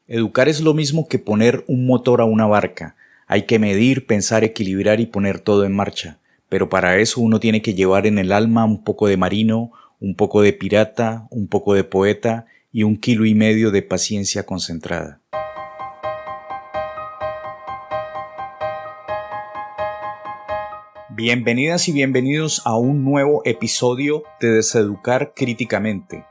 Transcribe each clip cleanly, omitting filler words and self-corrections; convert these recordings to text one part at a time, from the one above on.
Educar es lo mismo que poner un motor a una barca. Hay que medir, pensar, equilibrar y poner todo en marcha. Pero para eso uno tiene que llevar en el alma un poco de marino, un poco de pirata, un poco de poeta y 1,5 kilos de paciencia concentrada. Bienvenidas y bienvenidos a un nuevo episodio de Deseducar Críticamente,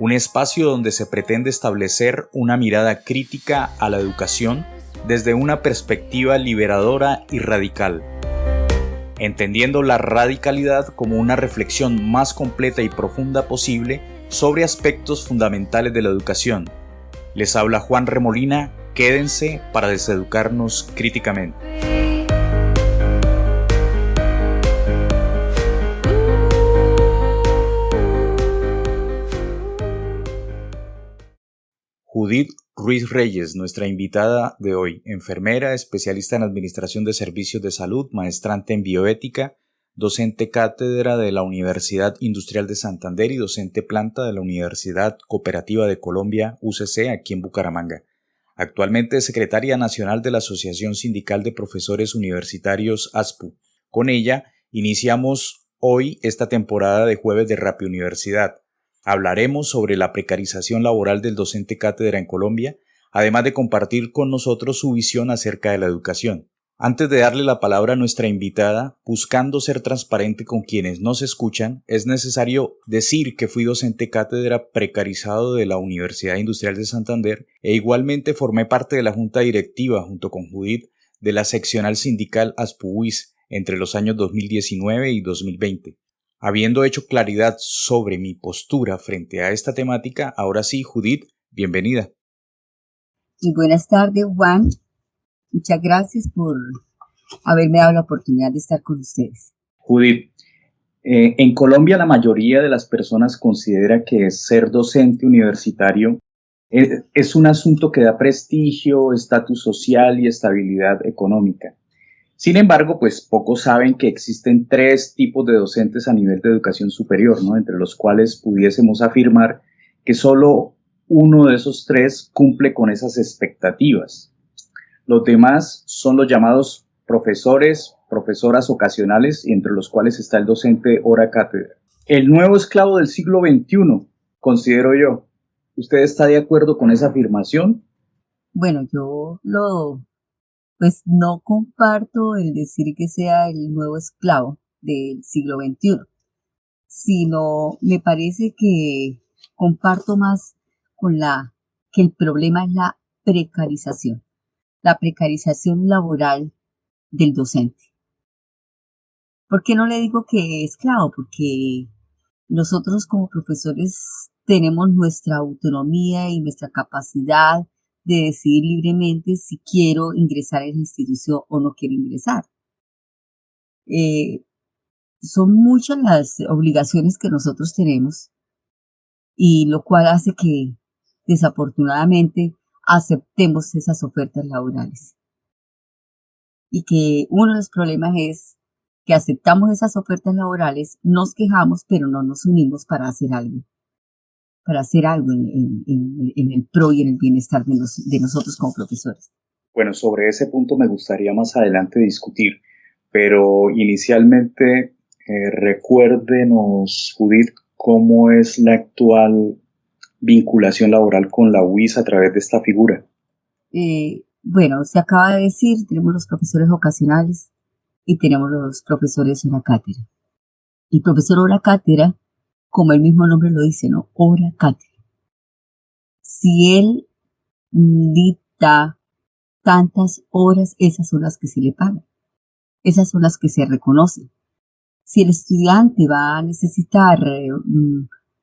un espacio donde se pretende establecer una mirada crítica a la educación desde una perspectiva liberadora y radical, entendiendo la radicalidad como una reflexión más completa y profunda posible sobre aspectos fundamentales de la educación. Les habla Juan Remolina, quédense para deseducarnos críticamente. Judith Ruiz Reyes, nuestra invitada de hoy, enfermera, especialista en Administración de Servicios de Salud, maestrante en Bioética, docente cátedra de la Universidad Industrial de Santander y docente planta de la Universidad Cooperativa de Colombia, UCC, aquí en Bucaramanga. Actualmente es secretaria nacional de la Asociación Sindical de Profesores Universitarios, ASPU. Con ella iniciamos hoy esta temporada de Jueves de Rappi Universidad. Hablaremos sobre la precarización laboral del docente cátedra en Colombia, además de compartir con nosotros su visión acerca de la educación. Antes de darle la palabra a nuestra invitada, buscando ser transparente con quienes nos escuchan, es necesario decir que fui docente cátedra precarizado de la Universidad Industrial de Santander e igualmente formé parte de la junta directiva, junto con Judith, de la seccional sindical ASPU-UIS entre los años 2019 y 2020. Habiendo hecho claridad sobre mi postura frente a esta temática, ahora sí, Judith, bienvenida. Y buenas tardes, Juan. Muchas gracias por haberme dado la oportunidad de estar con ustedes. Judith, en Colombia la mayoría de las personas considera que ser docente universitario es un asunto que da prestigio, estatus social y estabilidad económica. Sin embargo, pues pocos saben que existen 3 tipos de docentes a nivel de educación superior, ¿no? Entre los cuales pudiésemos afirmar que solo uno de esos 3 cumple con esas expectativas. Los demás son los llamados profesores, profesoras ocasionales, y entre los cuales está el docente hora cátedra. El nuevo esclavo del siglo XXI, considero yo. ¿Usted está de acuerdo con esa afirmación? Bueno, pues no comparto el decir que sea el nuevo esclavo del siglo XXI, sino me parece que comparto más con que el problema es la precarización laboral del docente. ¿Por qué no le digo que esclavo? Porque nosotros como profesores tenemos nuestra autonomía y nuestra capacidad de decidir libremente si quiero ingresar a esa institución o no quiero ingresar. Son muchas las obligaciones que nosotros tenemos y lo cual hace que desafortunadamente aceptemos esas ofertas laborales. Y que uno de los problemas es que aceptamos esas ofertas laborales, nos quejamos, pero no nos unimos para hacer algo en el pro y en el bienestar de nosotros como profesores. Bueno, sobre ese punto me gustaría más adelante discutir, pero inicialmente recuérdenos, Judith, cómo es la actual vinculación laboral con la UIS a través de esta figura. Bueno, se acaba de decir, tenemos los profesores ocasionales y tenemos los profesores hora cátedra. El profesor hora cátedra, como el mismo nombre lo dice, ¿no? Hora cátedra. Si él dicta tantas horas, esas son las que se le pagan. Esas son las que se reconocen. Si el estudiante va a necesitar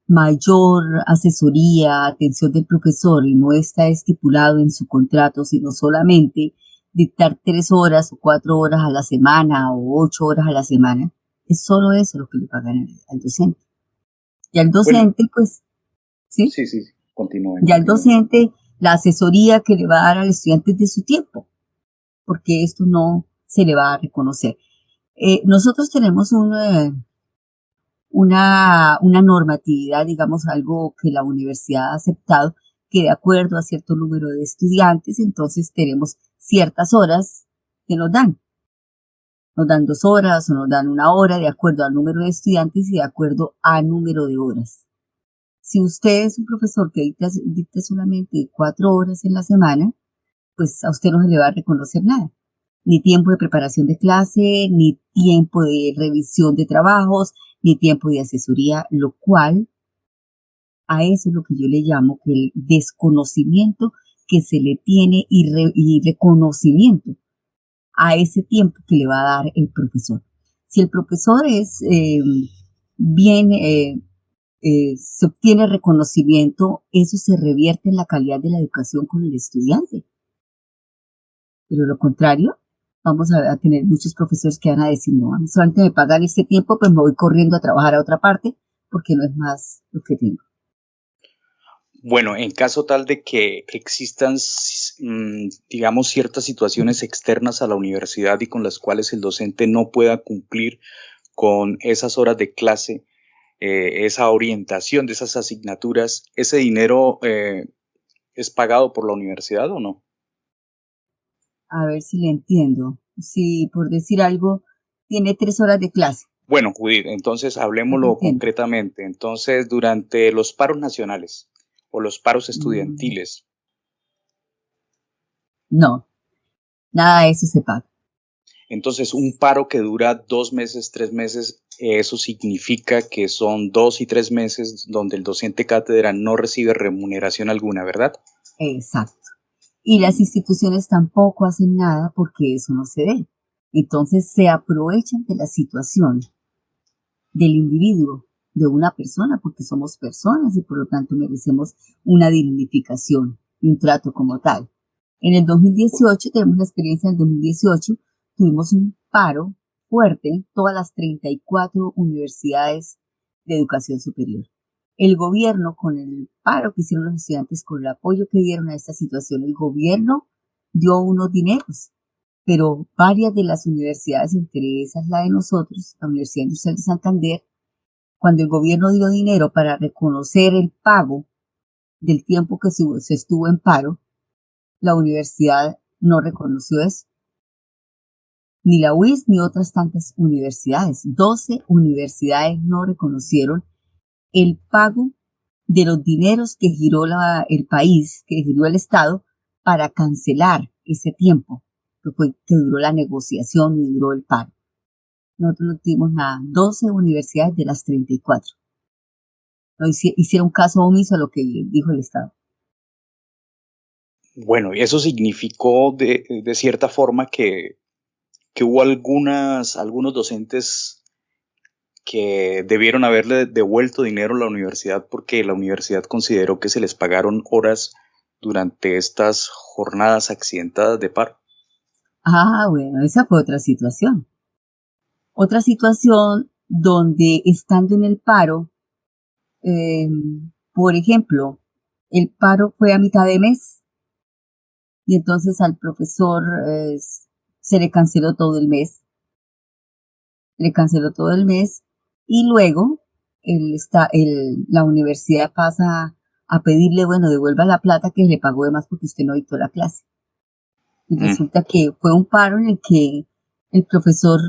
mayor asesoría, atención del profesor y no está estipulado en su contrato, sino solamente dictar 3 horas o 4 horas a la semana o 8 horas a la semana, es solo eso lo que le pagan al docente. Y al docente, bueno, pues, ¿sí? Sí, continúe. Y al docente, la asesoría que le va a dar al estudiante es de su tiempo, porque esto no se le va a reconocer. Nosotros tenemos una normatividad, digamos, algo que la universidad ha aceptado, que de acuerdo a cierto número de estudiantes, entonces tenemos ciertas horas que nos dan. Nos dan 2 horas o nos dan 1 hora de acuerdo al número de estudiantes y de acuerdo al número de horas. Si usted es un profesor que dicta solamente 4 horas en la semana, pues a usted no se le va a reconocer nada. Ni tiempo de preparación de clase, ni tiempo de revisión de trabajos, ni tiempo de asesoría, lo cual a eso es lo que yo le llamo que el desconocimiento que se le tiene y reconocimiento a ese tiempo que le va a dar el profesor. Si el profesor es bien, se obtiene reconocimiento, eso se revierte en la calidad de la educación con el estudiante. Pero lo contrario, vamos a tener muchos profesores que van a decir, no, a mí solamente me pagan este tiempo, pues me voy corriendo a trabajar a otra parte porque no es más lo que tengo. Bueno, en caso tal de que existan, digamos, ciertas situaciones externas a la universidad y con las cuales el docente no pueda cumplir con esas horas de clase, esa orientación de esas asignaturas, ¿ese dinero es pagado por la universidad o no? A ver si le entiendo. Si por decir algo, tiene 3 horas de clase. Bueno, Judith, entonces No te hablemoslo entiendo. concretamente. Entonces, durante los paros nacionales o los paros Mm, estudiantiles, no, nada de eso se paga. entonces un paro que dura 2 meses, 3 meses, eso significa que son 2 y 3 meses donde el docente cátedra no recibe remuneración alguna, ¿verdad? Exacto. Y las instituciones tampoco hacen nada porque eso no se dé. Entonces se aprovechan de la situación del individuo, de una persona, porque somos personas y por lo tanto merecemos una dignificación y un trato como tal. En el 2018, tenemos la experiencia del 2018, tuvimos un paro fuerte, todas las 34 universidades de educación superior. El gobierno, con el paro que hicieron los estudiantes, con el apoyo que dieron a esta situación, el gobierno dio unos dineros, pero varias de las universidades, entre esas la de nosotros, la Universidad Industrial de Santander, cuando el gobierno dio dinero para reconocer el pago del tiempo que se estuvo en paro, la universidad no reconoció eso. Ni la UIS ni otras tantas universidades. 12 universidades no reconocieron el pago de los dineros que giró el país, que giró el Estado, para cancelar ese tiempo, que duró la negociación y duró el paro. Nosotros no tuvimos nada. 12 universidades de las 34. No hicieron caso omiso a lo que dijo el Estado. Bueno, y eso significó de cierta forma que hubo algunos docentes que debieron haberle devuelto dinero a la universidad porque la universidad consideró que se les pagaron horas durante estas jornadas accidentadas de paro. Ah, bueno, esa fue otra situación. Otra situación donde estando en el paro, eh, por ejemplo, el paro fue a mitad de mes y entonces al profesor se le canceló todo el mes, le canceló todo el mes y luego la universidad pasa a pedirle, bueno, devuelva la plata que le pagó de más porque usted no dictó la clase. Y Mm, resulta que fue un paro en el que el profesor,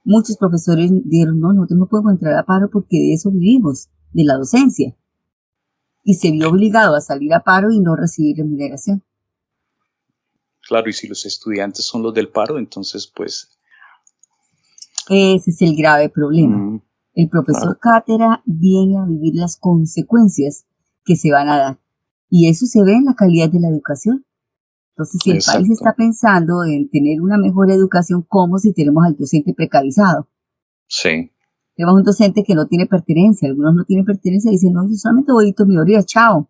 muchos profesores dijeron, no, nosotros no podemos entrar a paro porque de eso vivimos, de la docencia. Y se vio obligado a salir a paro y no recibir remuneración. claro, y si los estudiantes son los del paro, entonces pues, Ese es el grave problema. mm, El claro, profesor cátedra viene a vivir las consecuencias que se van a dar. Y eso se ve en la calidad de la educación. Entonces, si el país está exacto, pensando en tener una mejor educación, ¿cómo si tenemos al docente precarizado? sí, Tenemos un docente que no tiene pertenencia, algunos no tienen pertenencia y dicen, no, yo solamente voy a mi hora, chao.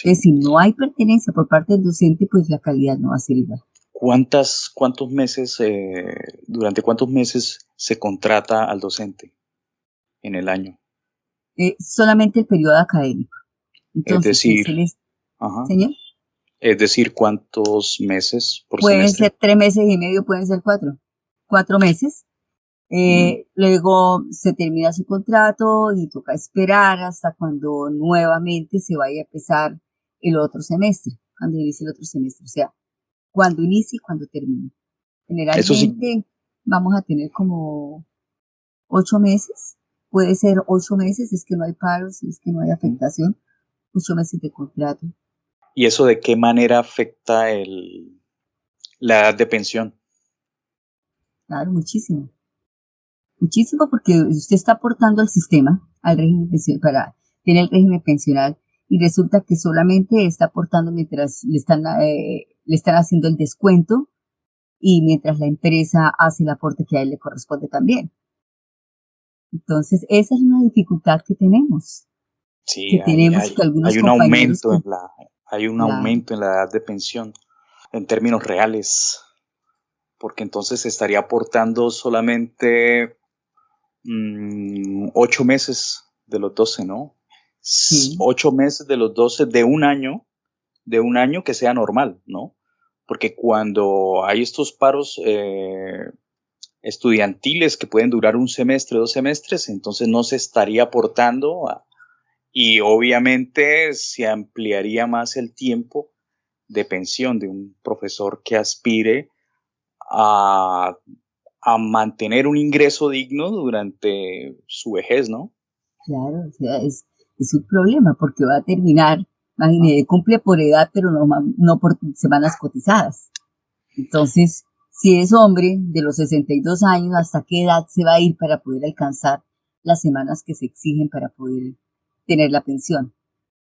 Entonces, sí. si no hay pertenencia por parte del docente, pues la calidad no va a ser igual. ¿Cuántos meses, durante cuántos meses se contrata al docente en el año? Solamente el periodo académico. Es Entonces, si el decir, semestre, ajá, señor, es decir, ¿cuántos meses por pueden semestre? ser 3 meses y medio, pueden ser 4 meses. Mm, Luego se termina su contrato y toca esperar hasta cuando nuevamente se vaya a empezar el otro semestre, cuando inicie el otro semestre, o sea, cuando inicie y cuando termine. Eso sí, Generalmente vamos a tener como 8 meses, puede ser 8 meses, si es que no hay paros, si es que no hay afectación, 8 meses de contrato. ¿y eso de qué manera afecta la edad de pensión? Claro, muchísimo. Muchísimo porque usted está aportando al sistema, al régimen pensional, para tener el régimen pensional, y resulta que solamente está aportando mientras le están haciendo el descuento y mientras la empresa hace el aporte que a él le corresponde también. Entonces, esa es una dificultad Sí, que tenemos que algunos hay un compañeros aumento que, hay un la, aumento en la edad de pensión en términos reales, porque entonces se estaría aportando solamente 8 meses de los 12, ¿no? sí, 8 meses de los 12 de un año que sea normal, ¿no? Porque cuando hay estos paros estudiantiles que pueden durar un semestre, 2 semestres, entonces no se estaría aportando y obviamente se ampliaría más el tiempo de pensión de un profesor que aspire a, a mantener un ingreso digno durante su vejez, ¿no? claro, o sea, es un problema porque va a terminar, imagínese, cumple por edad, pero no por semanas cotizadas. Entonces, si es hombre de los 62 años, ¿hasta qué edad se va a ir para poder alcanzar las semanas que se exigen para poder tener la pensión?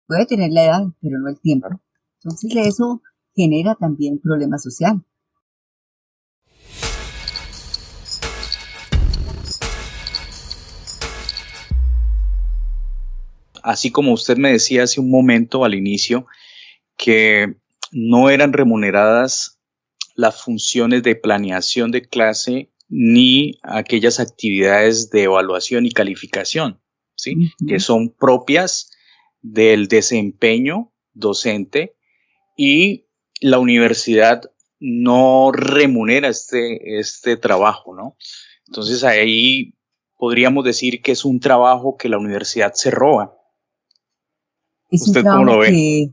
Puede tener la edad, pero no el tiempo. Claro. Entonces, eso genera también un problema social. Así como usted me decía hace un momento al inicio que no eran remuneradas las funciones de planeación de clase ni aquellas actividades de evaluación y calificación, ¿sí? Que Ujú. son propias del desempeño docente y la universidad no remunera este trabajo, ¿no? Entonces ahí podríamos decir que es un trabajo que la universidad se roba. Es un ¿Usted cómo trabajo lo ve? que,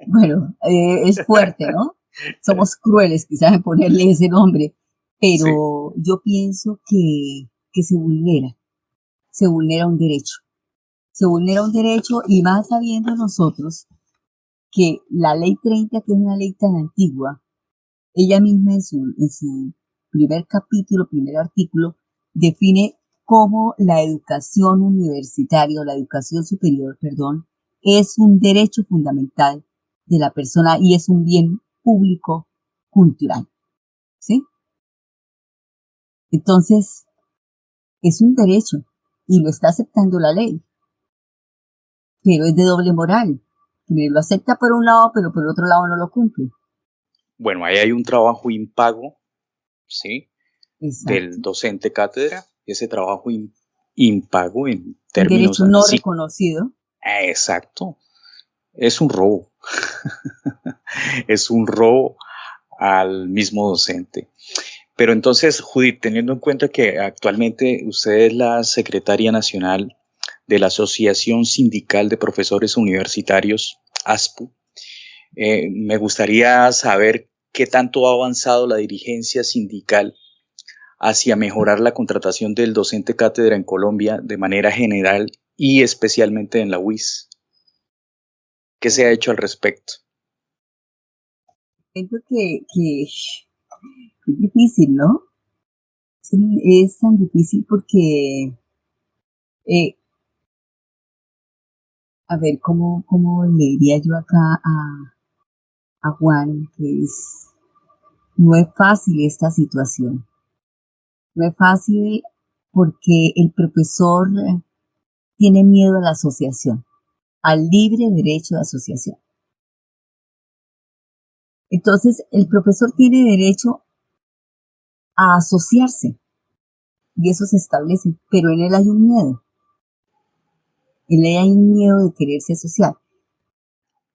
bueno, es fuerte, ¿no? Somos crueles quizás en ponerle ese nombre, Sí. pero yo pienso que se vulnera un derecho. Se vulnera un derecho y más sabiendo nosotros que la ley 30, que es una ley tan antigua, ella misma en su primer capítulo, primer artículo, define cómo la educación universitaria o la educación superior, perdón, es un derecho fundamental de la persona y es un bien público cultural, ¿sí? Entonces, es un derecho y lo está aceptando la ley, pero es de doble moral. Que lo acepta por un lado, pero por otro lado no lo cumple. Bueno, ahí hay un trabajo impago, ¿sí? Del Exacto. docente cátedra, ese trabajo impago en Un términos derecho no así. reconocido. Exacto, es un robo, es un robo al mismo docente. Pero entonces, Judith, teniendo en cuenta que actualmente usted es la secretaria nacional de la Asociación Sindical de Profesores Universitarios, ASPU, me gustaría saber qué tanto ha avanzado la dirigencia sindical hacia mejorar la contratación del docente cátedra en Colombia de manera general y especialmente en la UIS. ¿Qué se ha Bueno, hecho al respecto? siento que es difícil, ¿no? Es tan difícil porque, eh, a ver, ¿cómo le diría yo acá a Juan? No es fácil esta situación. No es fácil porque el profesor tiene miedo a la asociación, al libre derecho de asociación. Entonces, el profesor tiene derecho a asociarse y eso se establece, pero en él hay un miedo. En él hay un miedo de quererse asociar.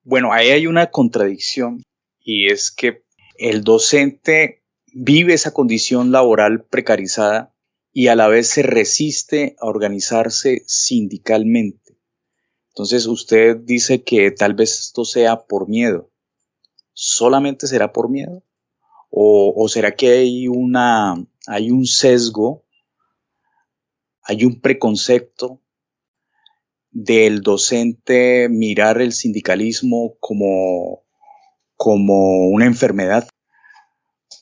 Bueno, ahí hay una contradicción y es que el docente vive esa condición laboral precarizada y a la vez se resiste a organizarse sindicalmente. Entonces usted dice que tal vez esto sea por miedo. ¿Solamente será por miedo? ¿O será que hay un sesgo, hay un preconcepto del docente mirar el sindicalismo como una enfermedad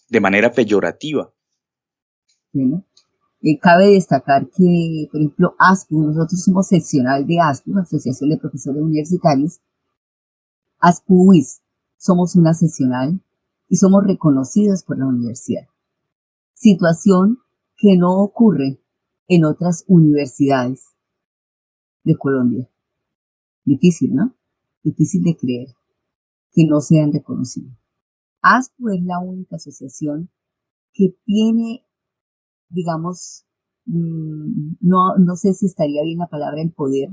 de manera peyorativa? Bueno, cabe destacar que, por ejemplo, ASPU, nosotros somos seccional de ASPU, Asociación de Profesores Universitarios, ASPU-UIS, somos una seccional y somos reconocidos por la universidad. Situación que no ocurre en otras universidades de Colombia. Difícil, ¿no? Difícil de creer que no sean reconocidos. ASPU es la única asociación que tiene, digamos, no sé si estaría bien la palabra el poder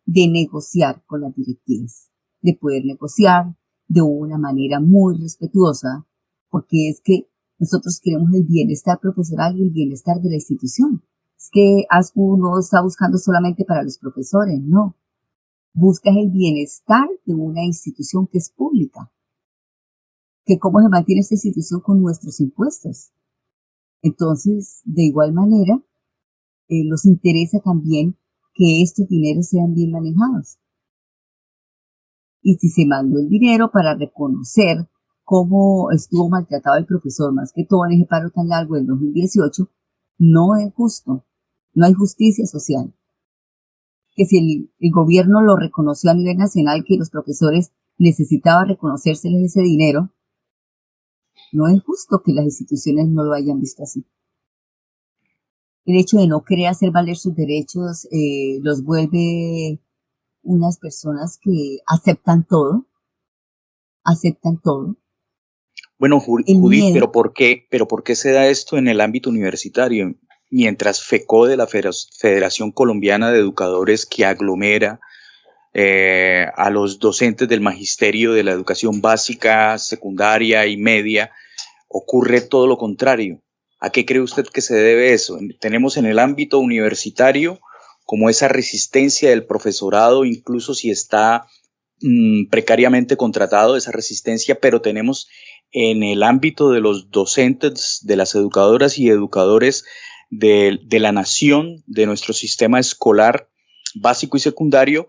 de negociar con las directivas, de poder negociar de una manera muy respetuosa, porque es que nosotros queremos el bienestar profesoral y el bienestar de la institución. Es que ASPU no está buscando solamente para los profesores, no. Busca el bienestar de una institución que es pública, que cómo se mantiene esta institución con nuestros impuestos. Entonces, de igual manera, nos interesa también que estos dineros sean bien manejados. Y si se mandó el dinero para reconocer cómo estuvo maltratado el profesor, más que todo en ese paro tan largo del 2018, no es justo, no hay justicia social. Que si el gobierno lo reconoció a nivel nacional, que los profesores necesitaban reconocérseles ese dinero, no es justo que las instituciones no lo hayan visto así. El hecho de no querer hacer valer sus derechos los vuelve unas personas que aceptan todo. Bueno, El Judith, miedo, pero por qué se da esto en el ámbito universitario? Mientras FECODE, la Federación Colombiana de Educadores, que aglomera a los docentes del magisterio de la educación básica, secundaria y media, ocurre todo lo contrario. ¿A qué cree usted que se debe eso? Tenemos en el ámbito universitario como esa resistencia del profesorado, incluso si está precariamente contratado, esa resistencia, pero tenemos en el ámbito de los docentes, de las educadoras y educadores de la nación, de nuestro sistema escolar básico y secundario,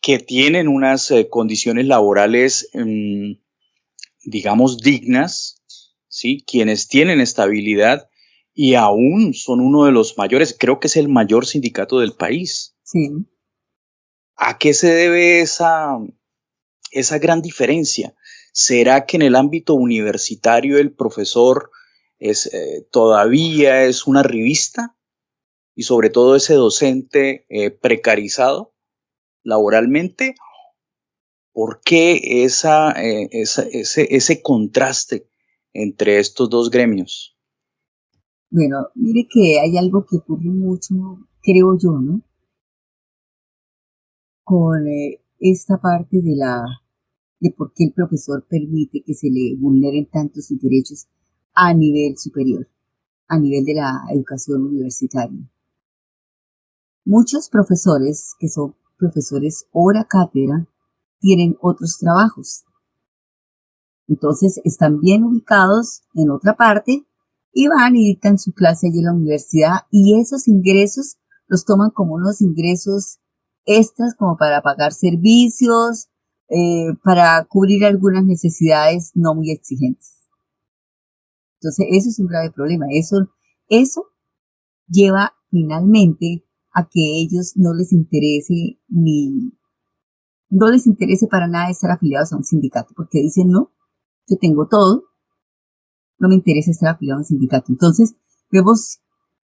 que tienen unas condiciones laborales, digamos, dignas, ¿sí? Quienes tienen estabilidad y aún son uno de los mayores, creo que es el mayor sindicato del país. sí. ¿A qué se debe esa gran diferencia? ¿Será que en el ámbito universitario el profesor todavía es una revista y sobre todo ese docente precarizado laboralmente? ¿Por qué ese contraste entre estos dos gremios? Bueno, mire que hay algo que ocurre mucho, creo yo, ¿no? Con esta parte de por qué el profesor permite que se le vulneren tanto sus derechos a nivel superior, a nivel de la educación universitaria. Muchos profesores que son profesores hora cátedra tienen otros trabajos. Entonces están bien ubicados en otra parte y van y dictan su clase allí en la universidad y esos ingresos los toman como unos ingresos extras como para pagar servicios, para cubrir algunas necesidades no muy exigentes. Entonces eso es un grave problema. Eso lleva finalmente a que ellos no les interese para nada estar afiliados a un sindicato, porque dicen, no, yo tengo todo, no me interesa estar afiliado a un sindicato. Entonces, vemos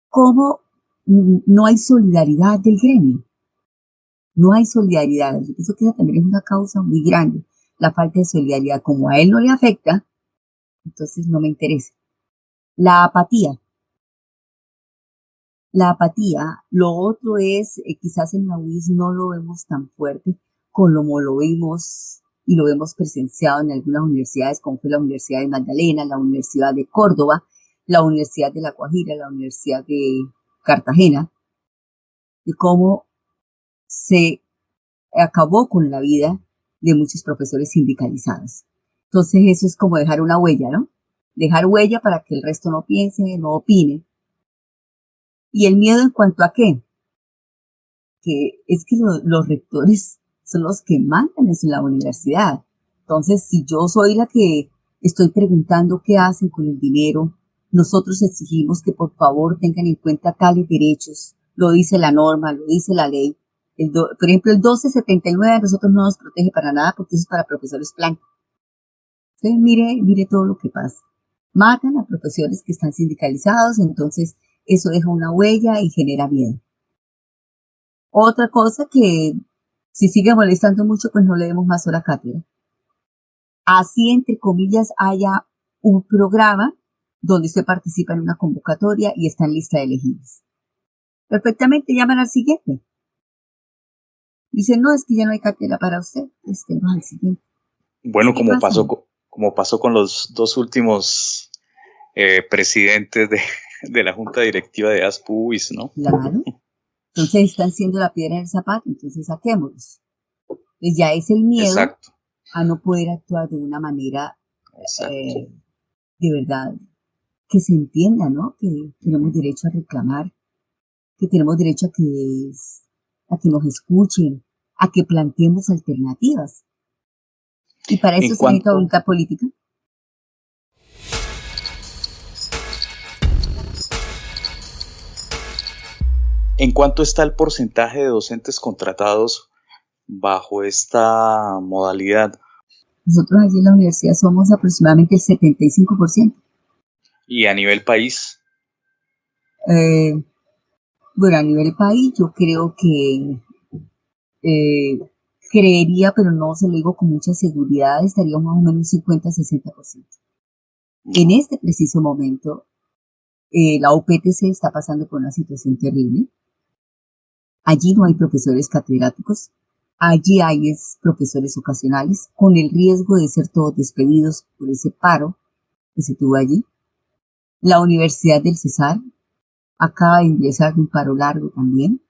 cómo no hay solidaridad del gremio, no hay solidaridad. Yo pienso que esa también es una causa muy grande, la falta de solidaridad. Como a él no le afecta, entonces no me interesa. La apatía. La apatía, lo otro es, quizás en la UIS no lo vemos tan fuerte como lo vimos y lo vemos presenciado en algunas universidades, como fue la Universidad de Magdalena, la Universidad de Córdoba, la Universidad de La Guajira, la Universidad de Cartagena, de cómo se acabó con la vida de muchos profesores sindicalizados. Entonces eso es como dejar una huella, ¿no? Dejar huella para que el resto no piense, no opine. ¿Y el miedo en cuanto a qué? Que es que los rectores son los que mandan en la universidad. Entonces, si yo soy la que estoy preguntando qué hacen con el dinero, nosotros exigimos que por favor tengan en cuenta tales derechos. Lo dice la norma, lo dice la ley. Por ejemplo, el 1279 a nosotros no nos protege para nada porque eso es para profesores blancos. Entonces, mire todo lo que pasa. Matan a profesores que están sindicalizados, entonces eso deja una huella y genera miedo. Otra cosa que si sigue molestando mucho, pues no le demos más hora cátedra. Así, entre comillas, haya un programa donde usted participa en una convocatoria y está en lista de elegibles. Perfectamente llaman al siguiente. Dicen, no, es que ya no hay cátedra para usted, no al siguiente. Bueno, como pasó con los dos últimos presidentes de la junta directiva de ASPUIS, ¿no? Claro. Entonces están siendo la piedra en el zapato, entonces saquémoslos. Entonces ya es el miedo Exacto. a no poder actuar de una manera de verdad que se entienda, ¿no? Que tenemos derecho a reclamar, que tenemos derecho a que nos escuchen, a que planteemos alternativas. Y para eso se necesita voluntad política. ¿En cuánto está el porcentaje de docentes contratados bajo esta modalidad? Nosotros allí en la universidad somos aproximadamente el 75%. ¿Y a nivel país? Bueno, a nivel país yo creo que creería, pero no se lo digo con mucha seguridad, estaría más o menos un 50-60%. En este preciso momento, la UPTC está pasando por una situación terrible. Allí no hay profesores catedráticos, allí hay profesores ocasionales, con el riesgo de ser todos despedidos por ese paro que se tuvo allí. La Universidad del Cesar acaba de ingresar de un paro largo también.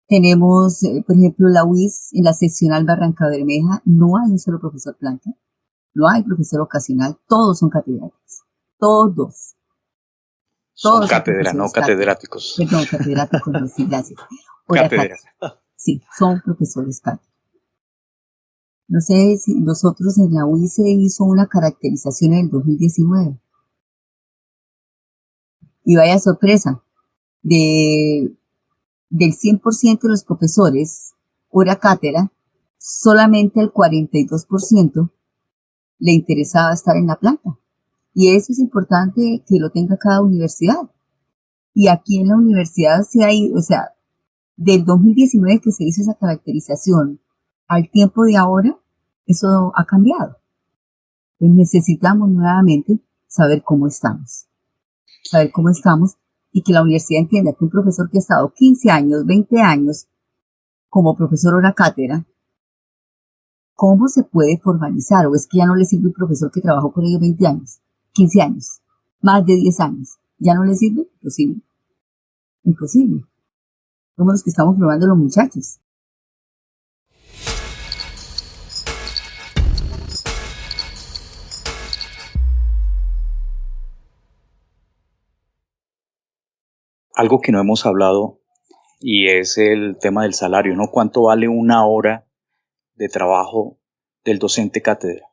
Tenemos, por ejemplo, la UIS en la seccional Barranca Bermeja, no hay un solo profesor planta, no hay profesor ocasional, todos son catedráticos, todos. Son cátedra, no catedráticos. Perdón, catedráticos, no, sí, gracias. Cátedra. Sí, son profesores cátedra. No sé si nosotros en la UIS se hizo una caracterización en el 2019. Y vaya sorpresa, del 100% de los profesores hora cátedra, solamente el 42% le interesaba estar en la planta. Y eso es importante que lo tenga cada universidad. Y aquí en la universidad se ha ido, o sea, del 2019 que se hizo esa caracterización al tiempo de ahora, eso ha cambiado. Entonces necesitamos nuevamente saber cómo estamos. Saber cómo estamos y que la universidad entienda que un profesor que ha estado 15 años, 20 años como profesor hora cátedra, ¿cómo se puede formalizar? ¿O es que ya no le sirve un profesor que trabajó con ellos 20 años, 15 años, más de 10 años? ¿Ya no le sirve? Imposible. Imposible. Somos los que estamos probando los muchachos. Algo que no hemos hablado y es el tema del salario, ¿no? ¿Cuánto vale una hora de trabajo del docente cátedra?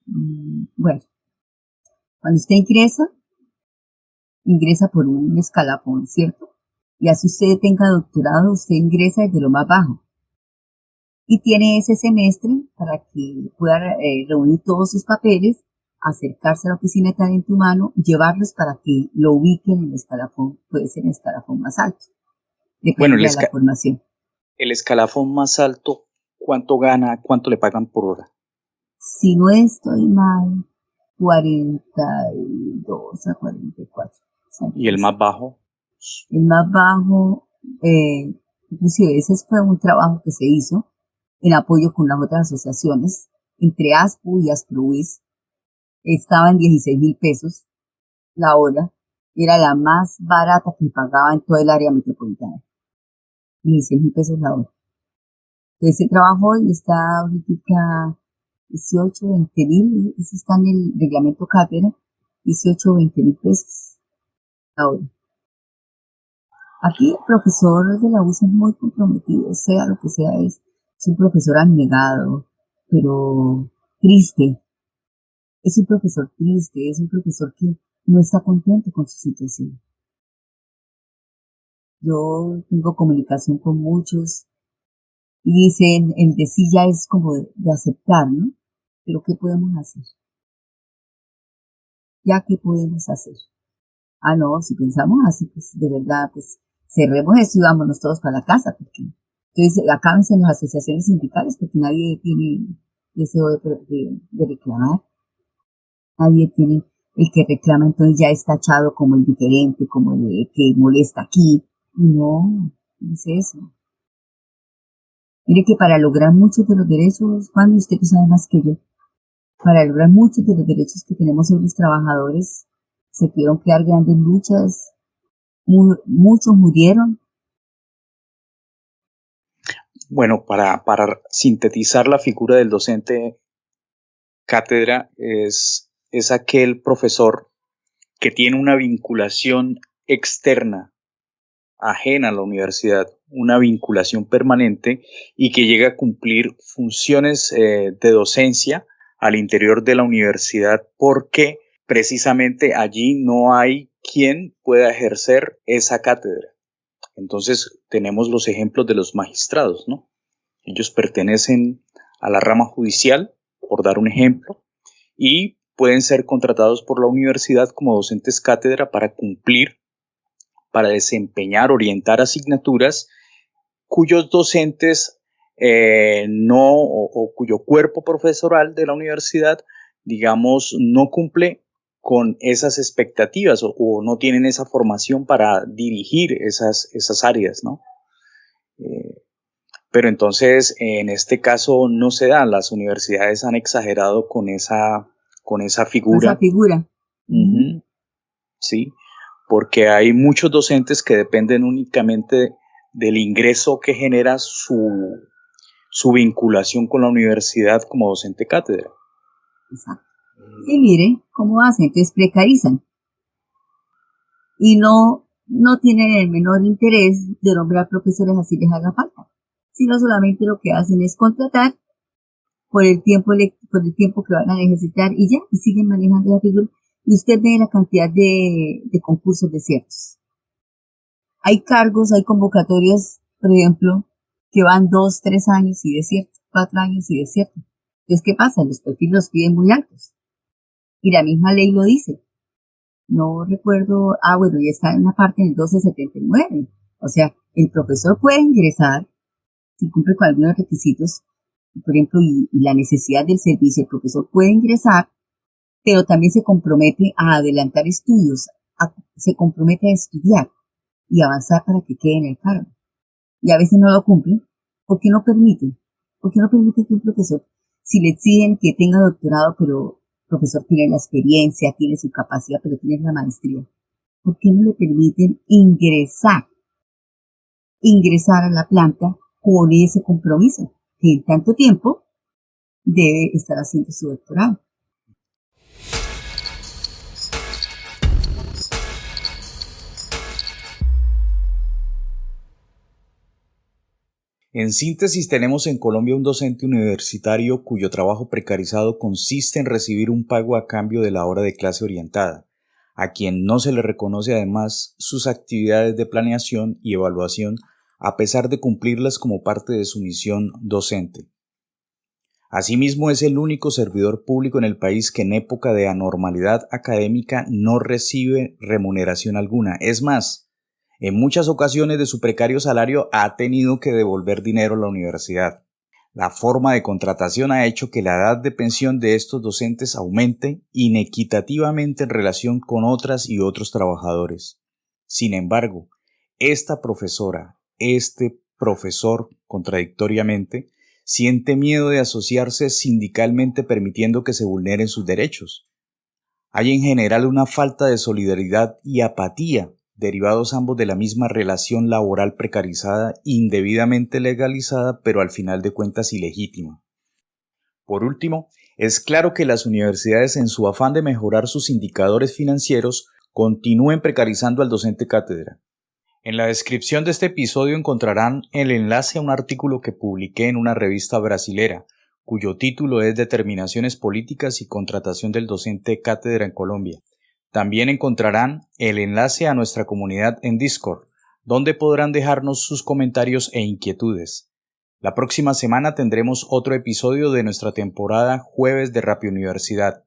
Bueno, cuando usted ingresa por un escalafón, ¿cierto? Y así usted tenga doctorado, usted ingresa desde lo más bajo. Y tiene ese semestre para que pueda reunir todos sus papeles, acercarse a la oficina de talento humano, llevarlos para que lo ubiquen en el escalafón, puede ser el escalafón más alto, depende de la formación. El escalafón más alto, ¿cuánto gana? ¿Cuánto le pagan por hora? Si no estoy mal, 42 a 44. ¿Y el más bajo? El más bajo, inclusive ese fue un trabajo que se hizo en apoyo con las otras asociaciones, entre ASPU y ASPRUIS, estaba en 16,000 pesos la hora, era la más barata que pagaba en toda el área metropolitana. 16.000 pesos la hora. Entonces, ese trabajo hoy está ahorita 18, 20.000, eso está en el reglamento cátedra, 18, 20.000 pesos la hora. Aquí el profesor de la UCE es muy comprometido, sea lo que sea, es un profesor abnegado, pero triste. Es un profesor triste, es un profesor que no está contento con su situación. Yo tengo comunicación con muchos y dicen, el decir ya es como de aceptar, ¿no? Pero ¿qué podemos hacer? ¿Ya qué podemos hacer? Ah, no, si pensamos así, pues de verdad, pues cerremos esto y vámonos todos para la casa, porque entonces acábense en las asociaciones sindicales, porque nadie tiene deseo de reclamar, nadie tiene, el que reclama entonces ya está tachado como el diferente, como el que molesta aquí. No, no es eso. Mire que para lograr muchos de los derechos, Juan, y usted lo sabe más que yo, para lograr muchos de los derechos que tenemos hoy los trabajadores, se tuvieron que dar grandes luchas, muchos murieron. Bueno, para sintetizar la figura del docente cátedra es aquel profesor que tiene una vinculación externa, ajena a la universidad, una vinculación permanente y que llega a cumplir funciones de docencia al interior de la universidad porque precisamente allí no hay quien pueda ejercer esa cátedra. Entonces tenemos los ejemplos de los magistrados, ¿no? Ellos pertenecen a la rama judicial, por dar un ejemplo, y pueden ser contratados por la universidad como docentes cátedra para cumplir, para desempeñar, orientar asignaturas cuyos docentes no, o cuyo cuerpo profesoral de la universidad, digamos, no cumple con esas expectativas o no tienen esa formación para dirigir esas áreas, ¿no? Pero entonces, en este caso no se da, las universidades han exagerado con esa figura. Esa figura. Uh-huh. Sí, porque hay muchos docentes que dependen únicamente del ingreso que genera su vinculación con la universidad como docente cátedra. Exacto. Y mire cómo hacen, entonces precarizan. Y no tienen el menor interés de nombrar profesores así les haga falta, sino solamente lo que hacen es contratar por el tiempo que van a necesitar y ya, y siguen manejando la figura. Y usted ve la cantidad de concursos desiertos. Hay cargos, hay convocatorias, por ejemplo, que van 2, 3 años y desierto, 4 años y desierto. Entonces, ¿qué pasa? Los perfiles los piden muy altos. Y la misma ley lo dice. No recuerdo, bueno, ya está en la parte del 1279. O sea, el profesor puede ingresar, si cumple con algunos requisitos, por ejemplo, y la necesidad del servicio, el profesor puede ingresar, pero también se compromete a adelantar estudios, se compromete a estudiar y avanzar para que quede en el cargo. Y a veces no lo cumplen. ¿Por qué no permiten? ¿Por qué no permiten que un profesor, si le exigen que tenga doctorado, pero el profesor tiene la experiencia, tiene su capacidad, pero tiene la maestría? ¿Por qué no le permiten ingresar a la planta con ese compromiso? Que en tanto tiempo debe estar haciendo su doctorado. En síntesis, tenemos en Colombia un docente universitario cuyo trabajo precarizado consiste en recibir un pago a cambio de la hora de clase orientada, a quien no se le reconoce además sus actividades de planeación y evaluación a pesar de cumplirlas como parte de su misión docente. Asimismo, es el único servidor público en el país que en época de anormalidad académica no recibe remuneración alguna. Es más, en muchas ocasiones de su precario salario ha tenido que devolver dinero a la universidad. La forma de contratación ha hecho que la edad de pensión de estos docentes aumente inequitativamente en relación con otras y otros trabajadores. Sin embargo, esta profesora, este profesor, contradictoriamente, siente miedo de asociarse sindicalmente permitiendo que se vulneren sus derechos. Hay en general una falta de solidaridad y apatía derivados ambos de la misma relación laboral precarizada, indebidamente legalizada, pero al final de cuentas ilegítima. Por último, es claro que las universidades, en su afán de mejorar sus indicadores financieros, continúen precarizando al docente cátedra. En la descripción de este episodio encontrarán el enlace a un artículo que publiqué en una revista brasilera, cuyo título es Determinaciones políticas y contratación del docente cátedra en Colombia. También encontrarán el enlace a nuestra comunidad en Discord, donde podrán dejarnos sus comentarios e inquietudes. La próxima semana tendremos otro episodio de nuestra temporada Jueves de Rappi Universidad.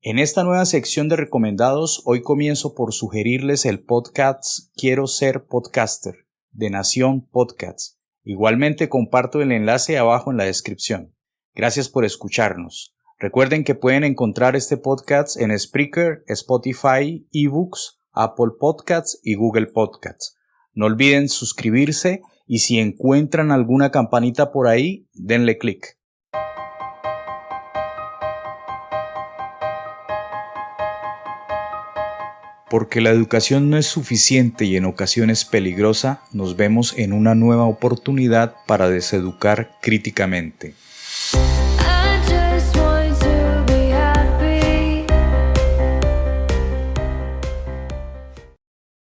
En esta nueva sección de recomendados, hoy comienzo por sugerirles el podcast Quiero Ser Podcaster, de Nación Podcasts. Igualmente comparto el enlace abajo en la descripción. Gracias por escucharnos. Recuerden que pueden encontrar este podcast en Spreaker, Spotify, eBooks, Apple Podcasts y Google Podcasts. No olviden suscribirse y si encuentran alguna campanita por ahí, denle clic. Porque la educación no es suficiente y en ocasiones peligrosa, nos vemos en una nueva oportunidad para deseducar críticamente.